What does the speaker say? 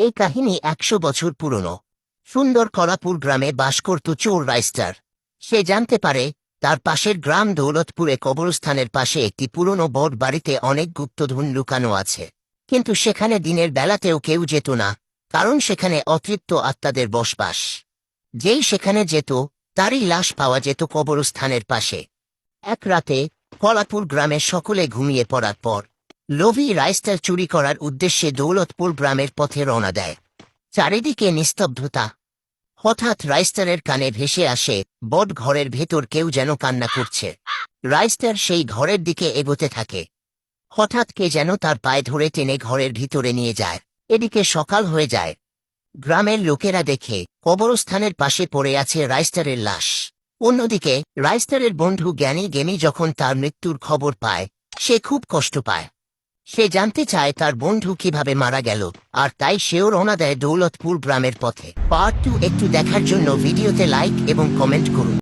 এই কাহিনী ১০০ বছর পুরনো। সুন্দর কলাপুর গ্রামে বাস করত চোর রাইস্টার। সে জানতে পারে তার পাশের গ্রাম দৌলতপুরে কবরস্থানের পাশে একটি পুরনো বট বাড়িতে অনেক গুপ্তধন লুকানো আছে। কিন্তু সেখানে দিনের বেলাতেও কেউ যেত না, কারণ সেখানে অতৃপ্ত আত্মাদের বসবাস। যেই সেখানে যেত তারই লাশ পাওয়া যেত কবরস্থানের পাশে। এক রাতে কলাপুর গ্রামের সকলে ঘুমিয়ে পড়ার পর লোভী রাইস্টার চুরি করার উদ্দেশ্যে দৌলতপুর গ্রামের পথে রওনা দেয়। চারিদিকে নিস্তব্ধতা। হঠাৎ রাইস্টারের কানে ভেসে আসে বট ঘরের ভেতর কেউ যেন কান্না করছে। রাইস্টার সেই ঘরের দিকে এগোতে থাকে। হঠাৎ কে যেন তার পায়ে ধরে টেনে ঘরের ভিতরে নিয়ে যায়। এদিকে সকাল হয়ে যায়। গ্রামের লোকেরা দেখে কবরস্থানের পাশে পড়ে আছে রাইস্টারের লাশ। অন্যদিকে রাইস্টারের বন্ধু জ্ঞানী গেমি যখন তার মৃত্যুর খবর পায়, সে খুব কষ্ট পায়। সে জানতে চায় তার বন্ধু কিভাবে মারা গেল, আর তাই সেও রওনা দেয় দৌলতপুর গ্রামের পথে। পার্ট 2 একটু দেখার জন্য ভিডিওতে লাইক এবং কমেন্ট করুন।